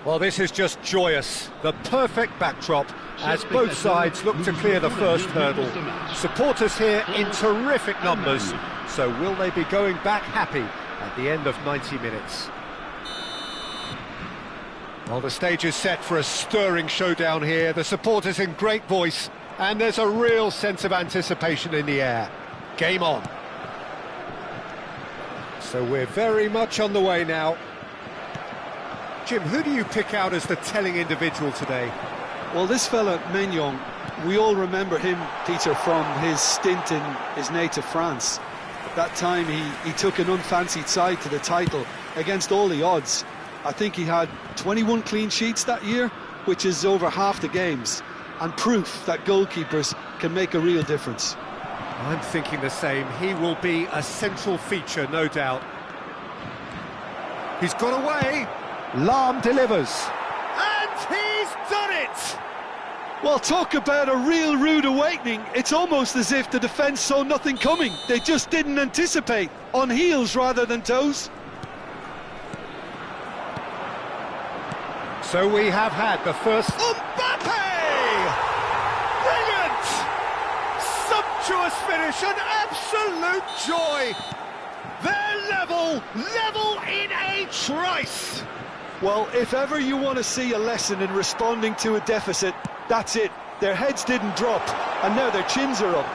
Well, this is just joyous. The perfect backdrop as both sides look to clear the first hurdle. Supporters here in terrific numbers. So will they be going back happy at the end of 90 minutes? Well, the stage is set for a stirring showdown here. The supporters in great voice, and there's a real sense of anticipation in the air. Game on. So we're very much on the way now. Jim, who do you pick out as the telling individual today? Well, this fella, Maignan, we all remember him, Peter, from his stint in his native France. At that time, he took an unfancied side to the title against all the odds. I think he had 21 clean sheets that year, which is over half the games, and proof that goalkeepers can make a real difference. I'm thinking the same. He will be a central feature, no doubt. He's got away. Lahm delivers. And he's done it! Well, talk about a real rude awakening. It's almost as if the defence saw nothing coming. They just didn't anticipate. On heels rather than toes. So we have had the first... Mbappe! Brilliant! Sumptuous finish, an absolute joy! They're level in a trice! Well, if ever you want to see a lesson in responding to a deficit, that's it. Their heads didn't drop, and now their chins are up.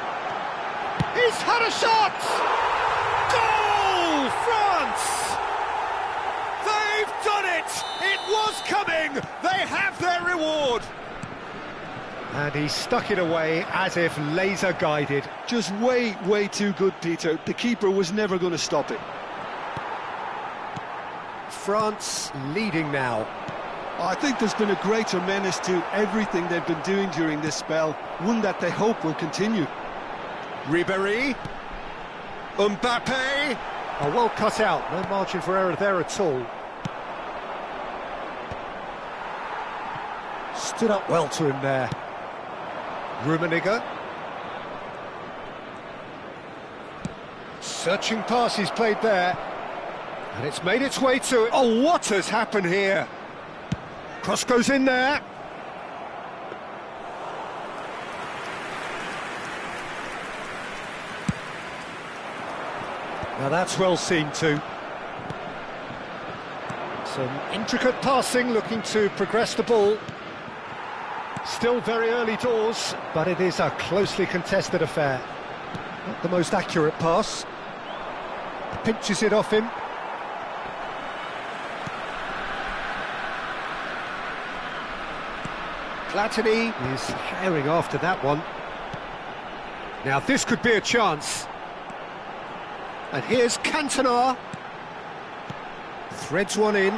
He's had a shot! Goal, France! They've done it! It was coming! They have their reward! And he stuck it away as if laser-guided. Just way too good, Peter. The keeper was never going to stop it. France leading now. I think there's been a greater menace to everything they've been doing during this spell, one that they hope will continue. Ribéry. Mbappe! Oh, well cut out, no margin for error there at all. Stood up well to him there. Rummenigge. Searching pass he's played there. And it's made its way to it. Oh, what has happened here? Cross goes in there. Now that's well seen too. Some intricate passing, looking to progress the ball. Still very early doors, but it is a closely contested affair. Not the most accurate pass. Pinches it off him. Platini is herring after that one. Now this could be a chance. And here's Cantona. Threads one in.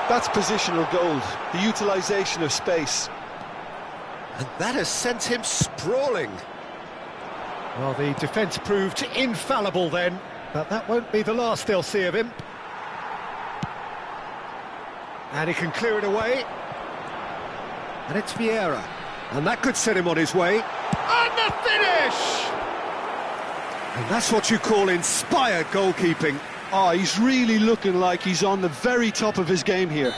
That's positional gold, the utilisation of space. And that has sent him sprawling. Well, the defence proved infallible then, but that won't be the last they'll see of him. And he can clear it away. And it's Vieira. And that could set him on his way. And the finish! And that's what you call inspired goalkeeping. Oh, he's really looking like he's on the very top of his game here.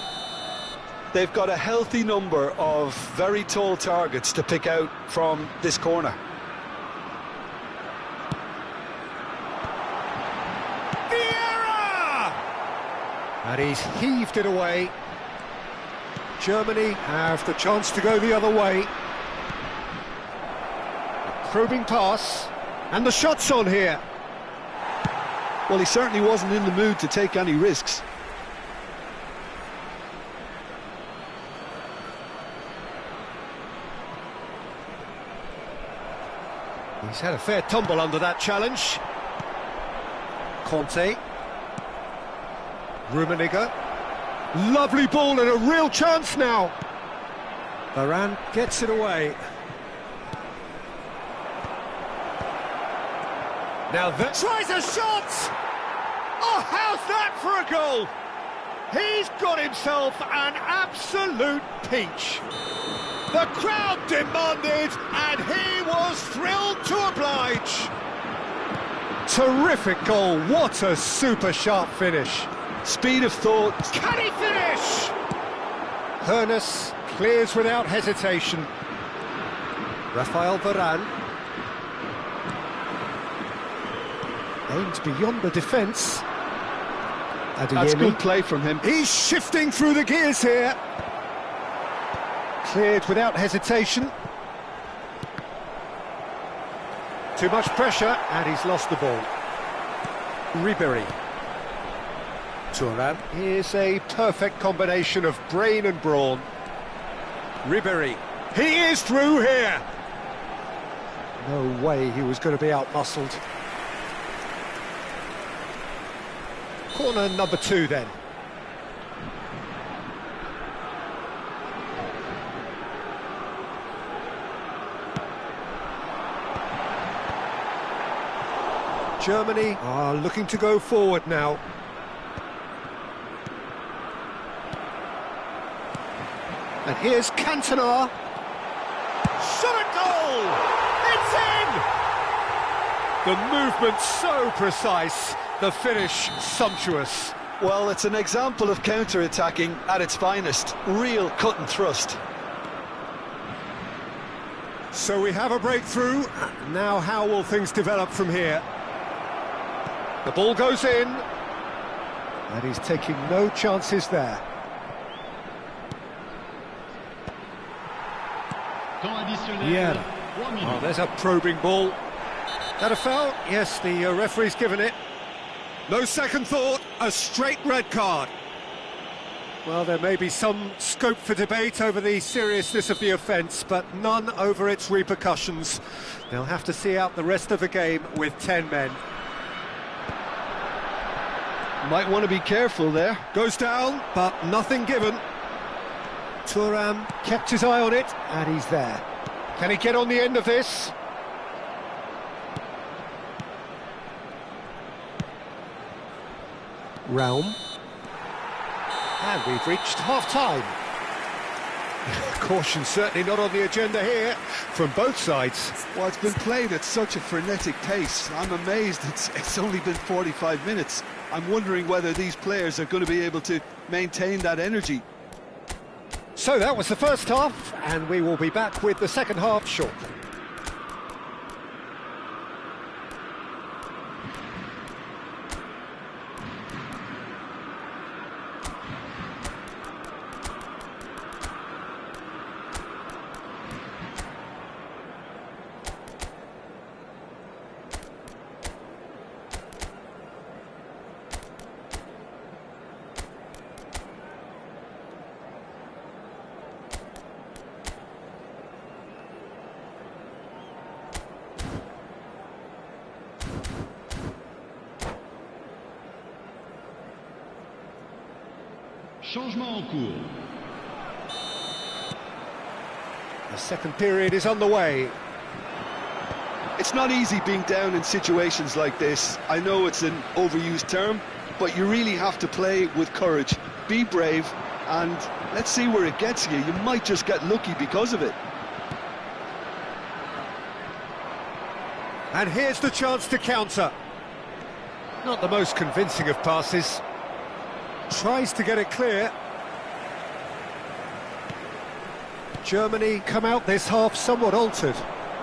They've got a healthy number of very tall targets to pick out from this corner. Vieira! And he's heaved it away. Germany have the chance to go the other way. A probing pass. And the shot's on here. Well, he certainly wasn't in the mood to take any risks. He's had a fair tumble under that challenge. Conte. Rummenigge. Lovely ball and a real chance now. Varane gets it away. Now that tries a shot! Oh, how's that for a goal? He's got himself an absolute peach. The crowd demanded, and he was thrilled to oblige. Terrific goal, what a super sharp finish. Speed of thought. Can he finish? Hoeneß clears without hesitation. Rafael Varane. Aimed beyond the defence. That's good play from him. He's shifting through the gears here. Cleared without hesitation. Too much pressure, and he's lost the ball. Ribéry. Thuram. Here's a perfect combination of brain and brawn. Ribéry. He is through here. No way he was going to be out-muscled. Corner number 2 then. Germany are looking to go forward now. And here's Cantona. Shot at goal! It's in! The movement so precise. The finish sumptuous. Well, it's an example of counter-attacking at its finest. Real cut and thrust. So we have a breakthrough. Now how will things develop from here? The ball goes in. And he's taking no chances there. Yeah. Oh, there's a probing ball. That a foul? Yes, the referee's given it. No second thought, a straight red card. Well, there may be some scope for debate over the seriousness of the offence, but none over its repercussions. They'll have to see out the rest of the game with 10 men. Might want to be careful there. Goes down, but nothing given. Thuram kept his eye on it, and he's there. Can he get on the end of this? realm. And we've reached half-time. Caution certainly not on the agenda here from both sides. Well, it's been played at such a frenetic pace. I'm amazed it's only been 45 minutes. I'm wondering whether these players are going to be able to maintain that energy. So that was the first half, and we will be back with the second half shortly. Changement en cours. The second period is on the way. It's not easy being down in situations like this. I know it's an overused term, but you really have to play with courage. Be brave, and let's see where it gets you. You might just get lucky because of it. And here's the chance to counter. Not the most convincing of passes. Tries to get it clear. Germany come out this half somewhat altered.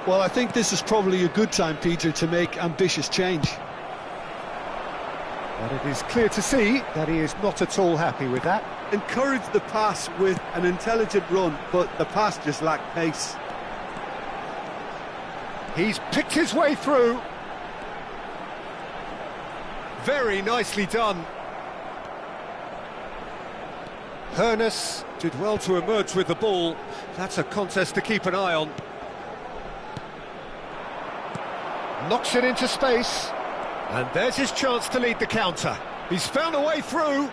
Well, I think this is probably a good time, Peter, to make ambitious change. But it is clear to see that he is not at all happy with that. Encourage the pass with an intelligent run, but the pass just lacked pace. He's picked his way through. Very nicely done. Hoeneß did well to emerge with the ball. That's a contest to keep an eye on. Knocks it into space. And there's his chance to lead the counter. He's found a way through.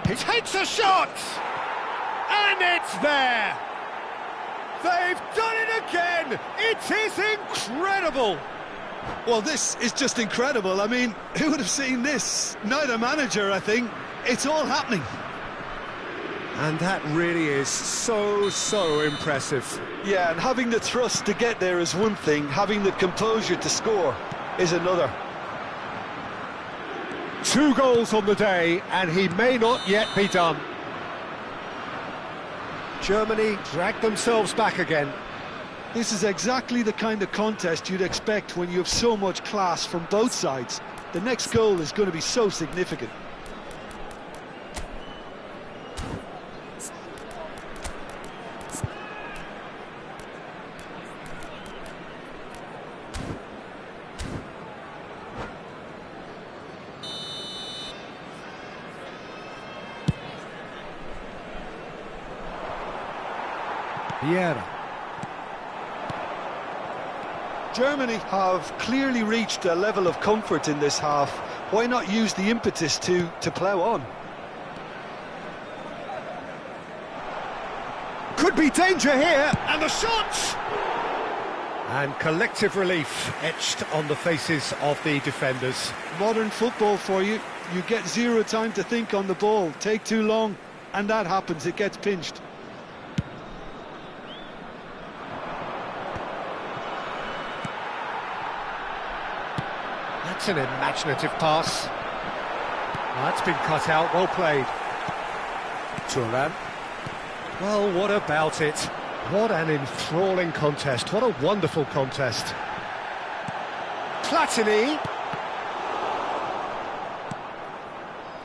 He takes a shot! And it's there! They've done it again! It is incredible! Well, this is just incredible. I mean, who would have seen this? Neither manager, I think. It's all happening. And that really is so impressive. Yeah, and having the thrust to get there is one thing, having the composure to score is another. 2 goals on the day, and he may not yet be done. Germany drag themselves back again. This is exactly the kind of contest you'd expect when you have so much class from both sides. The next goal is going to be so significant. Vieira. Germany have clearly reached a level of comfort in this half. Why not use the impetus to plough on? Could be danger here, and the shot! And collective relief etched on the faces of the defenders. Modern football for you. You get zero time to think on the ball. Take too long, and that happens. It gets pinched. That's an imaginative pass. That's been cut out, well played. Thuram. Well, what about it? What an enthralling contest, what a wonderful contest. Platini.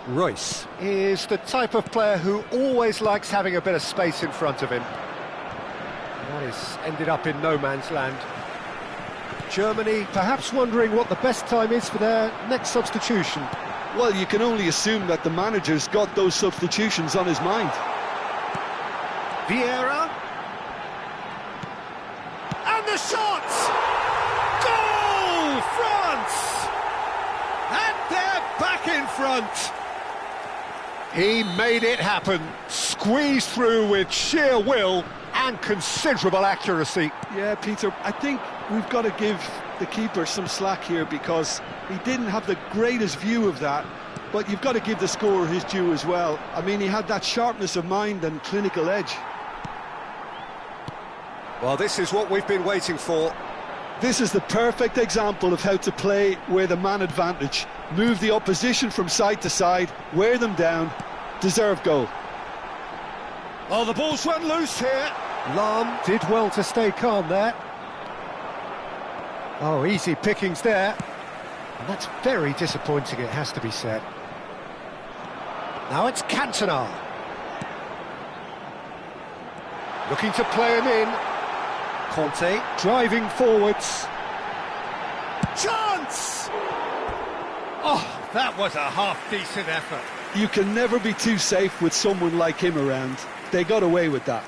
Royce is the type of player who always likes having a bit of space in front of him. That has ended up in no man's land. Germany perhaps wondering what the best time is for their next substitution. Well, you can only assume that the manager's got those substitutions on his mind. Vieira. And the shot! Goal! France! And they're back in front. He made it happen. Squeezed through with sheer will and considerable accuracy. Yeah, Peter, I think we've got to give the keeper some slack here because he didn't have the greatest view of that. but you've got to give the scorer his due as well. I mean, he had that sharpness of mind and clinical edge. Well, this is what we've been waiting for. This is the perfect example of how to play with a man advantage. Move the opposition from side to side, wear them down, deserve goal. Oh, the ball's run loose here. Lahm did well to stay calm there. Oh, easy pickings there. And that's very disappointing, it has to be said. Now it's Cantona. Looking to play him in. Conte driving forwards. Chance! Oh, that was a half-decent effort. You can never be too safe with someone like him around. They got away with that.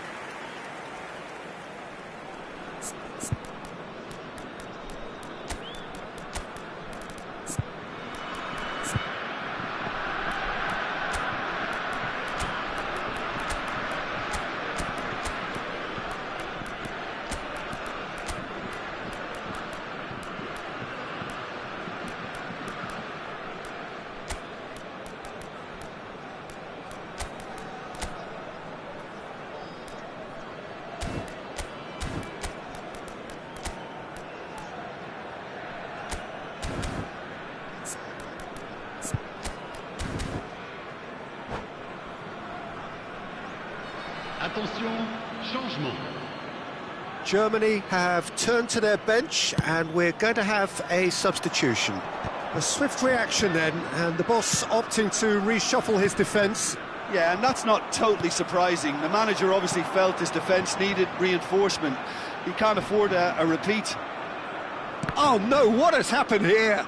Attention, changement. Germany have turned to their bench and we're going to have a substitution. A swift reaction then, and the boss opting to reshuffle his defence. Yeah, and that's not totally surprising. The manager obviously felt his defence needed reinforcement. He can't afford a repeat. Oh no, what has happened here?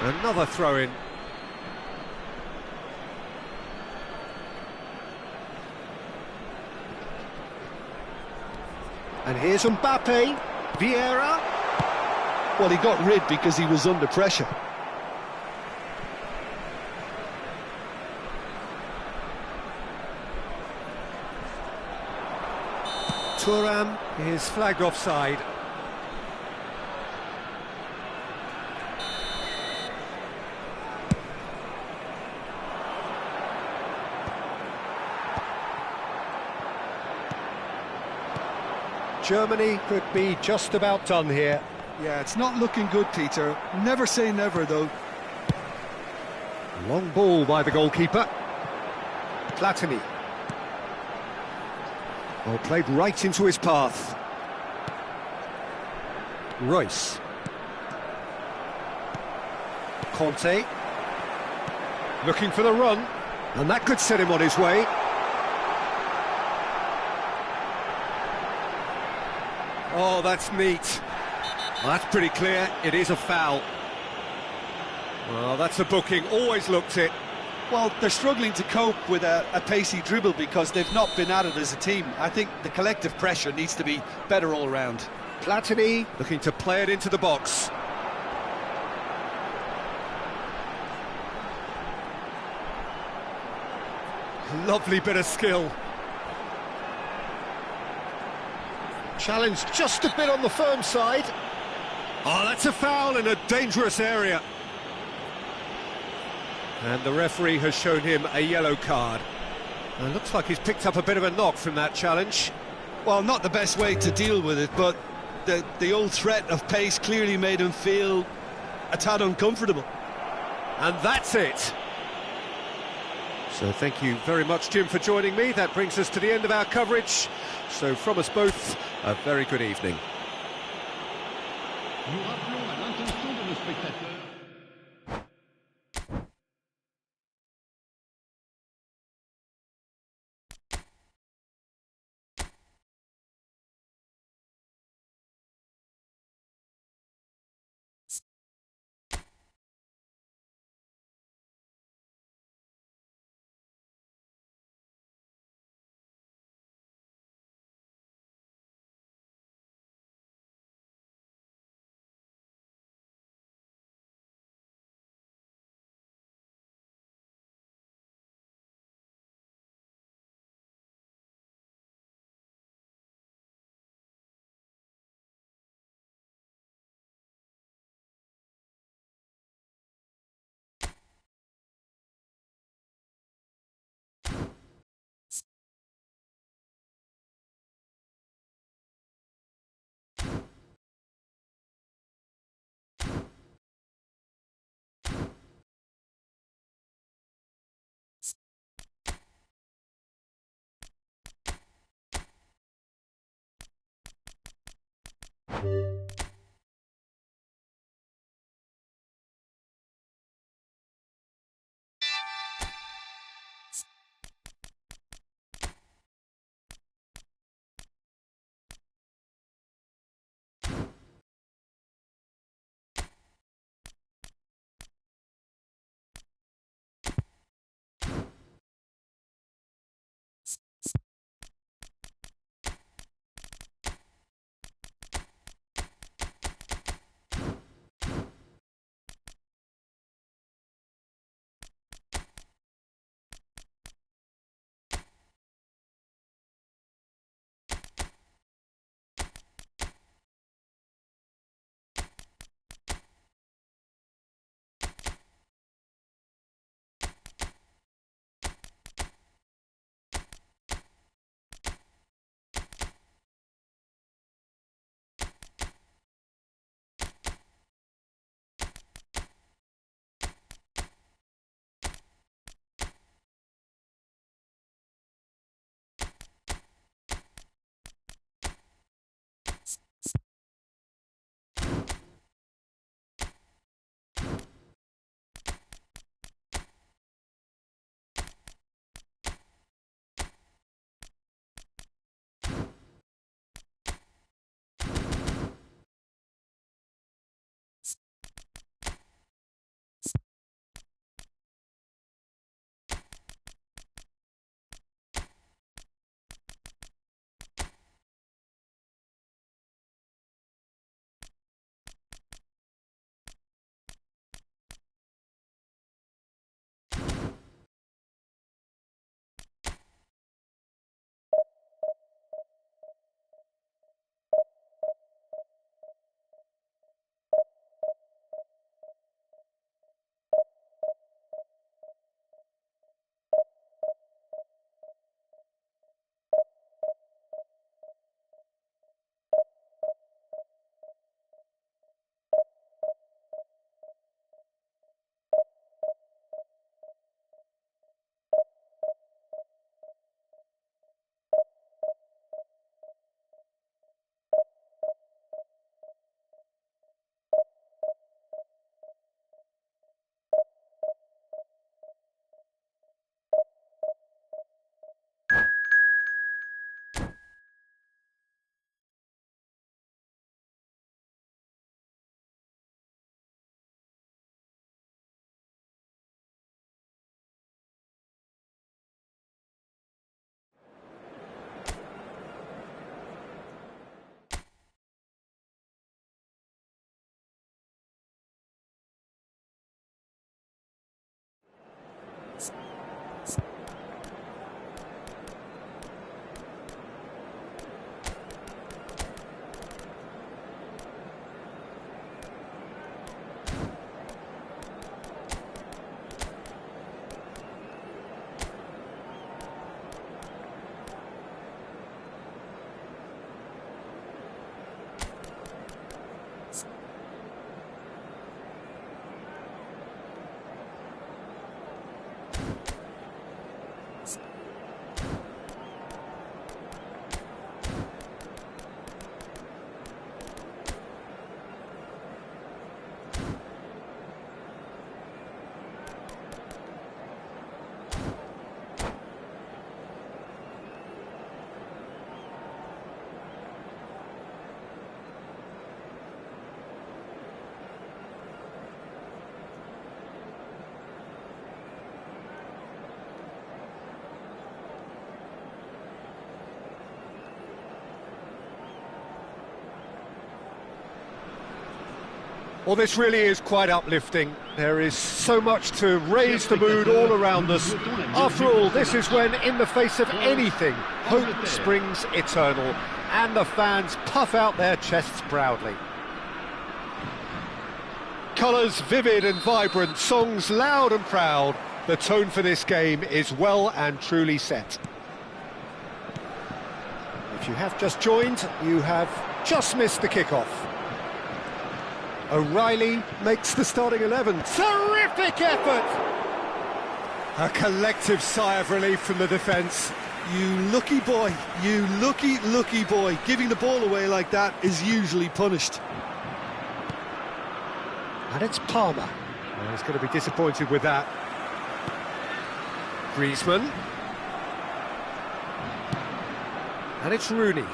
Another throw-in. And here's Mbappe. Vieira. Well, he got rid because he was under pressure. Thuram is flagged offside. Germany could be just about done here. Yeah, it's not looking good, Peter. Never say never, though. Long ball by the goalkeeper. Platini. Well, played right into his path. Royce. Conte. Looking for the run. And that could set him on his way. Oh, that's neat. Well, that's pretty clear. It is a foul. Well, that's a booking. Always looked it. Well, they're struggling to cope with a pacey dribble because they've not been at it as a team. I think the collective pressure needs to be better all round. Platini looking to play it into the box. Lovely bit of skill. Challenge just a bit on the firm side. Oh, that's a foul in a dangerous area. And the referee has shown him a yellow card. And it looks like he's picked up a bit of a knock from that challenge. Well, not the best way to deal with it, but the old threat of pace clearly made him feel a tad uncomfortable. And that's it. So thank you very much, Jim, for joining me. That brings us to the end of our coverage. So from us both, a very good evening. Nous rappelons à l'intention de nos spectateurs Well, this really is quite uplifting. There is so much to raise the mood all around us. After all, this is when, in the face of anything, hope springs eternal, and the fans puff out their chests proudly. Colours vivid and vibrant, songs loud and proud. The tone for this game is well and truly set. If you have just joined, you have just missed the kickoff. O'Reilly makes the starting 11. Terrific effort! A collective sigh of relief from the defence. You lucky boy, you lucky boy. Giving the ball away like that is usually punished. And it's Palmer. Oh, he's going to be disappointed with that. Griezmann. And it's Rooney.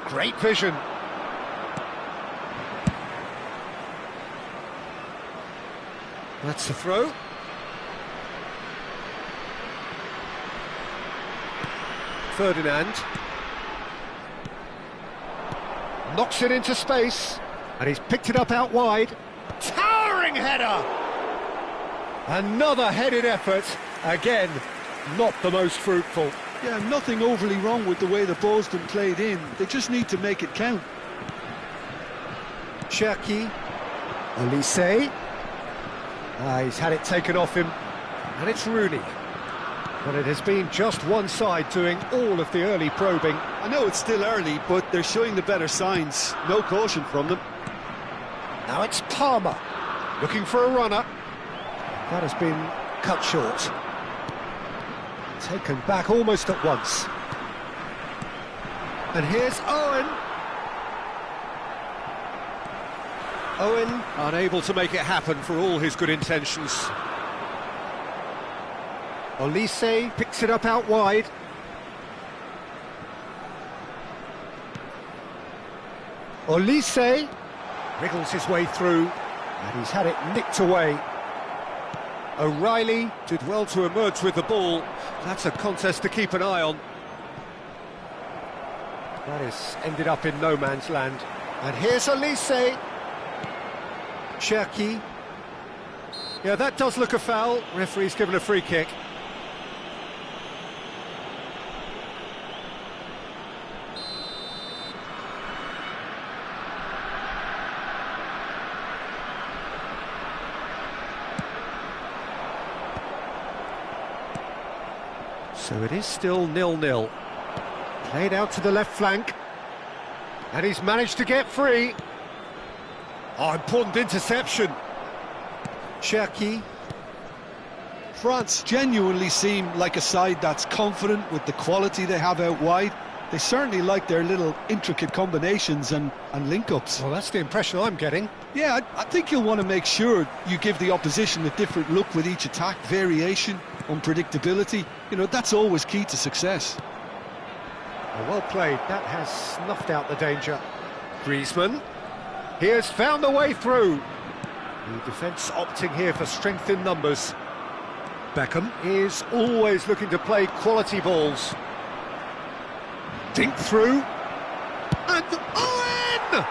Great vision. That's the throw. Ferdinand. Knocks it into space. And he's picked it up out wide. Towering header! Another headed effort. Again, not the most fruitful. Yeah, nothing overly wrong with the way the ball's been played in. They just need to make it count. Cherki. Olise. He's had it taken off him. And it's Rooney. But it has been just one side doing all of the early probing. I know it's still early, but they're showing the better signs. No caution from them. Now it's Palmer, looking for a runner. That has been cut short. Taken back almost at once. And here's Owen. Owen unable to make it happen for all his good intentions. Olise picks it up out wide. Olise wriggles his way through, and he's had it nicked away. O'Reilly did well to emerge with the ball. That's a contest to keep an eye on. That has ended up in no man's land. And here's Olise. Cherki. Yeah, that does look a foul. Referee's given a free kick. So it is still 0-0. Played out to the left flank. And he's managed to get free. Oh, important interception. Cherki. France genuinely seem like a side that's confident with the quality they have out wide. They certainly like their little intricate combinations and link-ups. Well, that's the impression I'm getting. Yeah, I think you'll want to make sure you give the opposition a different look with each attack, variation, unpredictability. You know, that's always key to success. Well played. That has snuffed out the danger. Griezmann. He has found the way through. The defence opting here for strength in numbers. Beckham is always looking to play quality balls. Dink through. And Owen!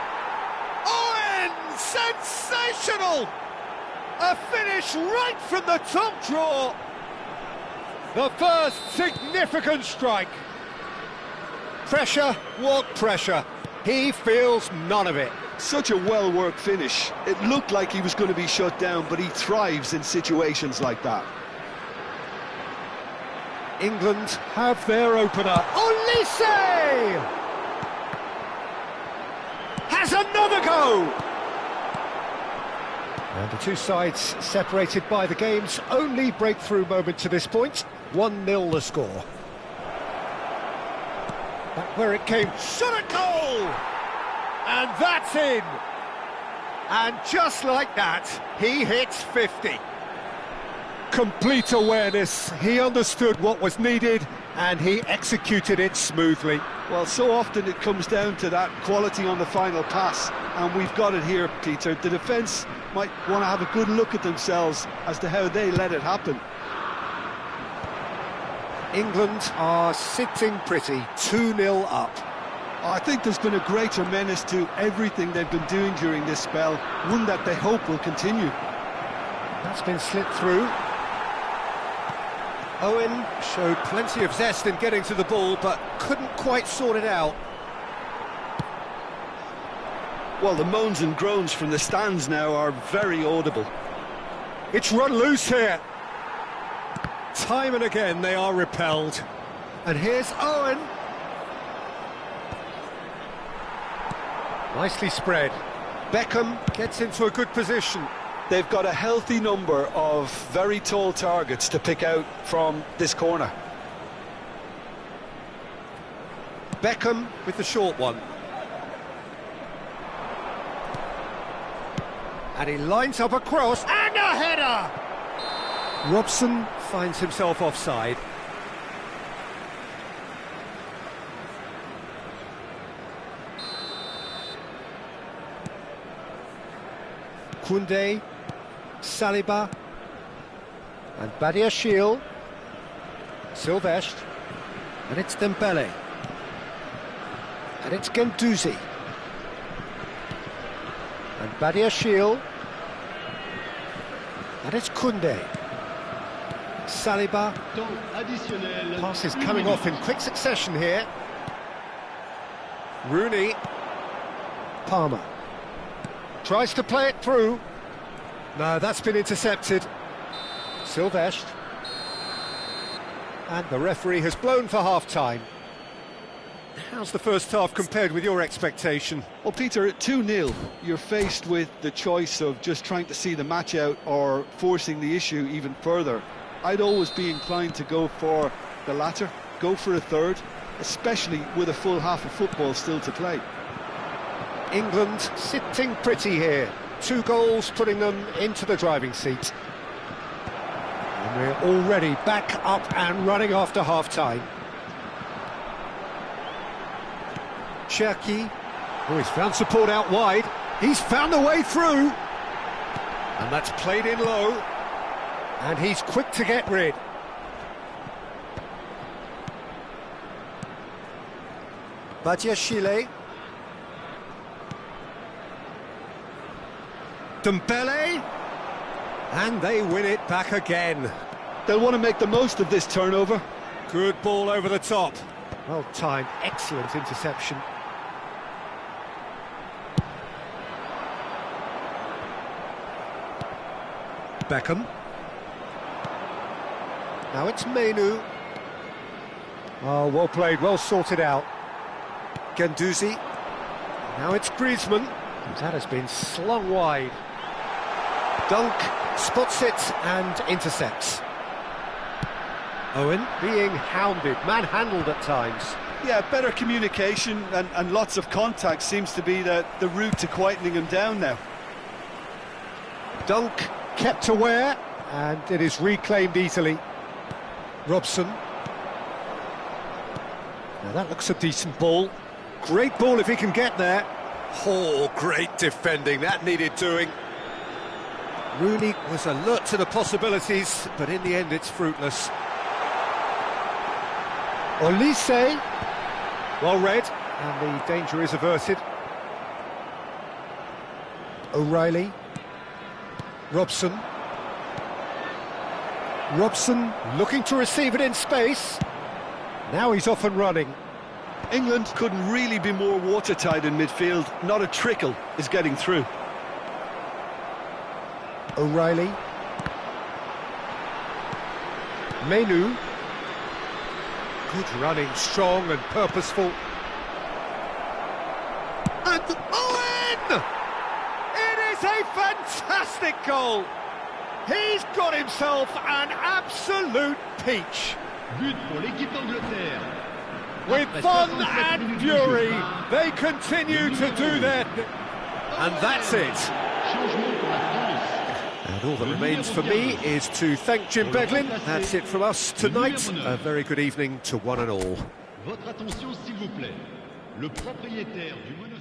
Owen! Sensational! A finish right from the top draw. The first significant strike. Pressure, what pressure? He feels none of it. Such a well-worked finish. It looked like he was going to be shut down, but he thrives in situations like that. England have their opener. Olise! Has another go! And the two sides separated by the game's only breakthrough moment to this point. 1-0 the score. Back where it came, shot at goal! And that's in! And just like that, he hits 50. Complete awareness, he understood what was needed and he executed it smoothly. Well, so often it comes down to that quality on the final pass, and we've got it here, Peter. The defence might want to have a good look at themselves as to how they let it happen. England are sitting pretty, 2-0 up. I think there's been a greater menace to everything they've been doing during this spell, one that they hope will continue. That's been slipped through. Owen showed plenty of zest in getting to the ball, but couldn't quite sort it out. Well, the moans and groans from the stands now are very audible. It's run loose here. Time and again they are repelled. And here's Owen. Nicely spread. Beckham gets into a good position. They've got a healthy number of very tall targets to pick out from this corner. Beckham with the short one. And he lines up a cross, and a header! Robson finds himself offside. Koundé, Saliba, and Badiashile, Silvestre, and it's Dembele, and it's Guendouzi, and Badiashile, and it's Koundé, Saliba. Passes coming off in quick succession here. Rooney, Palmer. Tries to play it through. No, that's been intercepted. Silvestre. And the referee has blown for half-time. How's the first half compared with your expectation? Well, Peter, at 2-0, you're faced with the choice of just trying to see the match out or forcing the issue even further. I'd always be inclined to go for the latter, go for a third, especially with a full half of football still to play. England sitting pretty here. 2 goals putting them into the driving seat. And we're already back up and running after half-time. Cherki, oh, he's found support out wide. He's found a way through. And that's played in low. And he's quick to get rid. Badiashile. Dembele, and they win it back again. They'll want to make the most of this turnover. Good ball over the top. Well timed, excellent interception. Beckham. Now it's Menu. Oh, well played, well sorted out. Guendouzi. Now it's Griezmann. That has been slung wide. Dunk spots it and intercepts. Owen being hounded, manhandled at times. Yeah, better communication and lots of contact seems to be the route to quietening him down now. Dunk kept aware, and it is reclaimed easily. Robson. Now that looks a decent ball. Great ball if he can get there. Oh, great defending, that needed doing. Rooney was alert to the possibilities, but in the end it's fruitless. Olise, well read, and the danger is averted. O'Reilly. Robson. Robson looking to receive it in space. Now he's off and running. England couldn't really be more watertight in midfield. Not a trickle is getting through. O'Reilly. Menu. Good running, strong and purposeful. And Owen! It is a fantastic goal! He's got himself an absolute peach. But pour l'équipe d'Angleterre. With fun and fury, they continue to do that. And that's it. Changement pour la France. And all that remains for me is to thank Jim Beglin. That's it from us tonight. A very good evening to one and all. Votre attention s'il vous plaît. Le propriétaire du monopathie